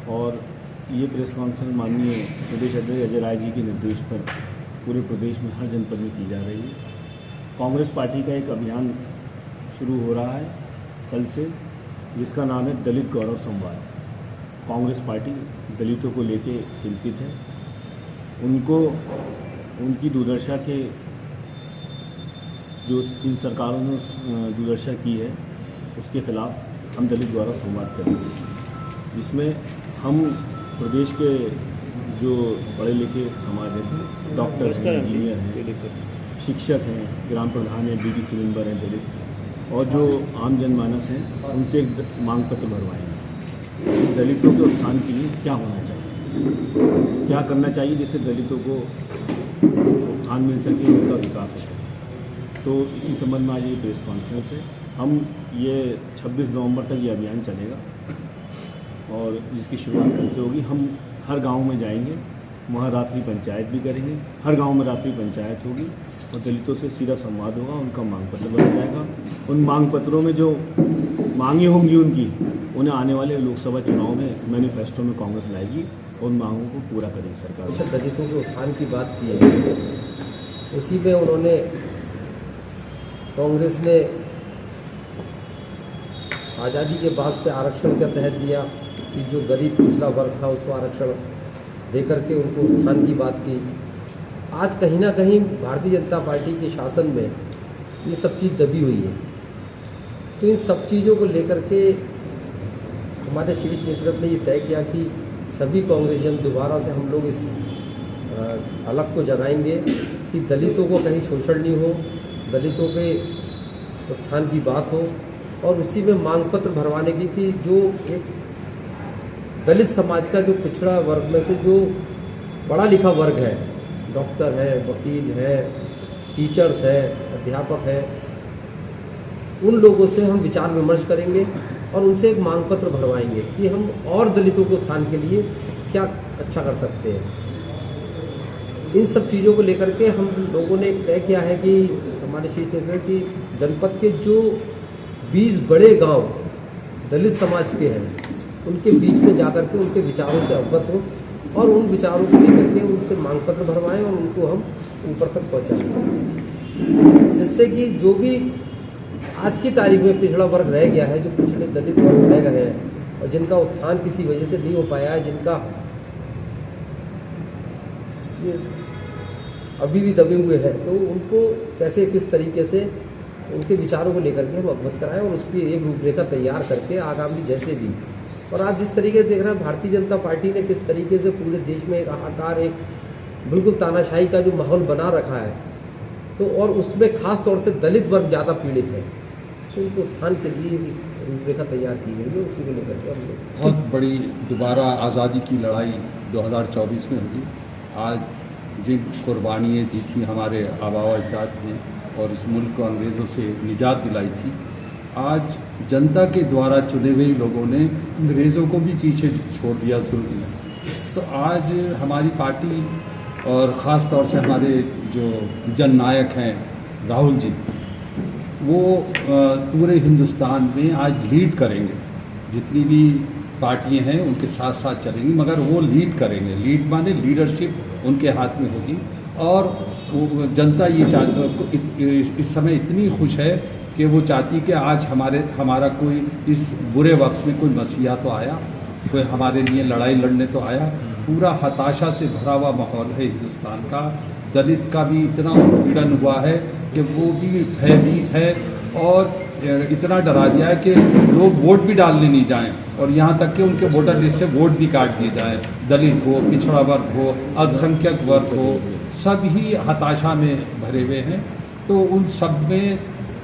और ये press conference माननीय प्रदेश अध्यक्ष अजय राय जी के निर्देश पर पूरे प्रदेश में हर जनपद में की जा रही है। कांग्रेस पार्टी का एक अभियान शुरू हो रहा है कल से, जिसका नाम है दलित गौरव संवाद। कांग्रेस पार्टी दलितों को लेके चिंतित है। उनको उनकी दुर्दशा के जो इन सरकारों ने दुर्दशा की है उसके खिलाफ हम दलित गौरव संवाद करेंगे, जिसमें हम प्रदेश के जो पढ़े लिखे समाज हैं, डॉक्टर हैं, इंजीनियर हैं, शिक्षक हैं, ग्राम प्रधान हैं, बीडीसी मेंबर हैं दलित, और जो आम जनमानस हैं उनसे एक मांग पत्र भरवाएंगे। दलितों के उत्थान के लिए क्या होना चाहिए, क्या करना चाहिए जिससे दलितों को उत्थान मिल सके, उनका विकास हो सके। तो इसी संबंध में आज ये प्रेस कॉन्फ्रेंस है। हम ये 26 नवंबर तक ये अभियान चलेगा और जिसकी शुरुआत कल से होगी। हम हर गांव में जाएंगे, वहाँ रात्रि पंचायत भी करेंगे। हर गांव में रात्रि पंचायत होगी और दलितों से सीधा संवाद होगा, उनका मांग पत्र बनाया जाएगा। उन मांग पत्रों में जो मांगे होंगी उनकी, उन्हें आने वाले लोकसभा चुनाव में मैनिफेस्टो में कांग्रेस लाएगी और उन मांगों को पूरा करेगी सरकार। दलितों के उत्थान की बात की है, उसी में उन्होंने कांग्रेस ने आज़ादी के बाद से आरक्षण के तहत दिया कि जो गरीब पिछड़ा वर्ग था उसको आरक्षण दे करके उनको उत्थान की बात की। आज कहीं ना कहीं भारतीय जनता पार्टी के शासन में ये सब चीज़ दबी हुई है। तो इन सब चीज़ों को लेकर के हमारे शीर्ष नेतृत्व ने ये तय किया कि सभी कांग्रेसियन दोबारा से हम लोग इस अलग को जगाएंगे कि दलितों को कहीं शोषण नहीं हो, दलितों के उत्थान की बात हो, और उसी में मांग पत्र भरवाने की कि जो एक दलित समाज का जो पिछड़ा वर्ग में से जो पढ़ा लिखा वर्ग है, डॉक्टर है, वकील है, टीचर्स है, अध्यापक है, उन लोगों से हम विचार विमर्श करेंगे और उनसे एक मांग पत्र भरवाएंगे कि हम और दलितों के उत्थान के लिए क्या अच्छा कर सकते हैं। इन सब चीज़ों को लेकर के हम लोगों ने तय किया है कि हमारे शीर्ष नेतृत्व की जनपद के जो 20 बड़े गांव दलित समाज के हैं उनके बीच में जाकर के उनके विचारों से अवगत हो और उन विचारों को लेकर के उनसे मांग पत्र भरवाएं और उनको हम ऊपर तक पहुंचाएं, जिससे कि जो भी आज की तारीख में पिछड़ा वर्ग रह गया है, जो पिछड़े दलित वर्ग रह गए हैं और जिनका उत्थान किसी वजह से नहीं हो पाया है, जिनका ये अभी भी दबे हुए हैं, तो उनको कैसे किस तरीके से उनके विचारों को लेकर के हम अवगत कराएं और उस पर एक रूपरेखा तैयार करके आगामी जैसे भी। और आज जिस तरीके से देख रहे हैं भारतीय जनता पार्टी ने किस तरीके से पूरे देश में एक हाहाकार, एक बिल्कुल तानाशाही का जो माहौल बना रखा है, तो और उसमें खास तौर से दलित वर्ग ज़्यादा पीड़ित है, तो उनको उत्थान के लिए रूपरेखा तैयार की गई है। उसी को लेकर के हम लोग बहुत बड़ी दोबारा आज़ादी की लड़ाई 2024 में होगी। आज जिन कुर्बानियाँ दी थी हमारे आबा अजदाद ने और इस मुल्क को अंग्रेज़ों से निजात दिलाई थी, आज जनता के द्वारा चुने हुए लोगों ने अंग्रेज़ों को भी पीछे छोड़ दिया जुल्म में। तो आज हमारी पार्टी और ख़ास तौर से हमारे जो जननायक हैं राहुल जी, वो पूरे हिंदुस्तान में आज लीड करेंगे। जितनी भी पार्टियां हैं उनके साथ साथ चलेंगी, मगर वो लीड करेंगे। लीड माने लीडरशिप उनके हाथ में होगी। और वो जनता ये इस समय इतनी खुश है कि वो चाहती कि आज हमारा कोई इस बुरे वक्त में कोई मसीहा तो आया, कोई हमारे लिए लड़ाई लड़ने तो आया। पूरा हताशा से भरा हुआ माहौल है हिंदुस्तान का। दलित का भी इतना उत्पीड़न हुआ है कि वो भी भयभीत है और इतना डरा दिया है कि लोग वोट भी डालने नहीं जाएं, और यहाँ तक कि उनके वोटर लिस्ट से वोट भी काट दिए जाएं। दलित हो, पिछड़ा वर्ग हो, अल्पसंख्यक वर्ग हो, सब ही हताशा में भरे हुए हैं। तो उन सब में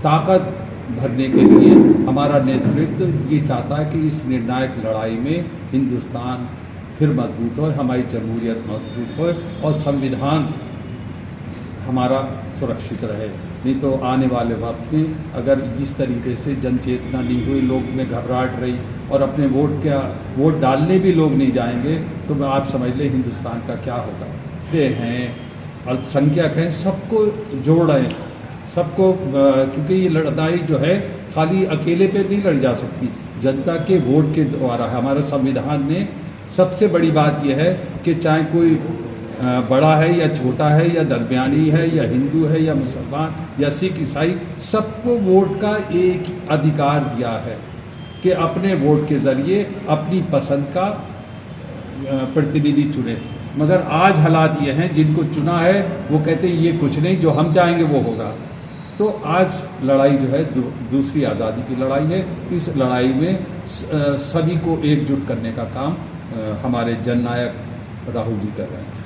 ताकत भरने के लिए हमारा नेतृत्व ये चाहता है कि इस निर्णायक लड़ाई में हिंदुस्तान फिर मजबूत हो, हमारी जमहूरियत मजबूत हो और संविधान हमारा सुरक्षित रहे। नहीं तो आने वाले वक्त में अगर इस तरीके से जन चेतना नहीं हुई, लोग में घबराहट रही और अपने वोट डालने भी लोग नहीं जाएंगे, तो आप समझ लें हिंदुस्तान का क्या होगा। ये हैं, अल्पसंख्यक हैं, सबको जोड़ रहे हैं, सबको, क्योंकि ये लड़ाई जो है खाली अकेले पे नहीं लड़ी जा सकती, जनता के वोट के द्वारा। हमारे संविधान ने सबसे बड़ी बात यह है कि चाहे कोई बड़ा है या छोटा है या दरमियानी है या हिंदू है या मुसलमान या सिख ईसाई, सबको वोट का एक अधिकार दिया है कि अपने वोट के ज़रिए अपनी पसंद का प्रतिनिधि चुने। मगर आज हालात ये हैं, जिनको चुना है वो कहते हैं ये कुछ नहीं, जो हम चाहेंगे वो होगा। तो आज लड़ाई जो है दूसरी आज़ादी की लड़ाई है। इस लड़ाई में सभी को एकजुट करने का काम हमारे जननायक राहुल जी कर रहे हैं।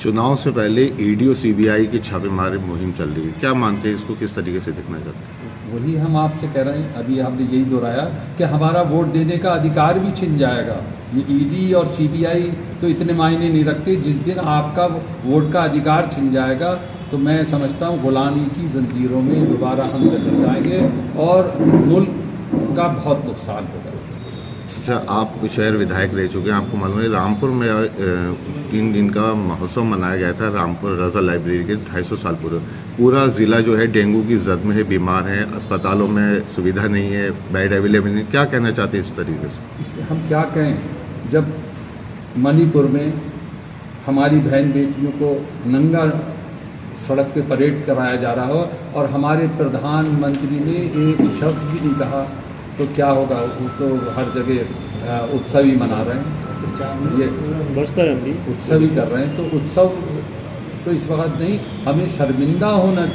चुनाव से पहले ईडी और सीबीआई की छापेमारी मुहिम चल रही है, क्या मानते हैं इसको, किस तरीके से देखना चाहते हैं? वही हम आपसे कह रहे हैं, अभी हमने यही दोहराया कि हमारा वोट देने का अधिकार भी छिन जाएगा। ये ईडी और सीबीआई तो इतने मायने नहीं रखते। जिस दिन आपका वोट का अधिकार छिन जाएगा तो मैं समझता हूँ गुलामी की जंजीरों में दोबारा हम जकड़ जाएंगे और मुल्क का बहुत नुकसान होगा। अच्छा, आप शहर विधायक रह चुके हैं, आपको मालूम है रामपुर में 3 दिन का महोत्सव मनाया गया था। रामपुर रजा लाइब्रेरी के 250 साल पूरा ज़िला जो है डेंगू की जद में है, बीमार है, अस्पतालों में सुविधा नहीं है, बेड अवेलेबल नहीं। क्या कहना चाहते हैं इस तरीके से? इसमें हम क्या कहें, जब मणिपुर में हमारी बहन बेटियों को नंगा सड़क पे परेड कराया जा रहा हो और हमारे प्रधानमंत्री ने एक शब्द भी नहीं कहा, तो क्या होगा? वो तो हर जगह उत्सव ही मना रहे हैं, ये उत्सव ही कर रहे हैं। तो उत्सव तो इस वक्त नहीं, हमें शर्मिंदा होना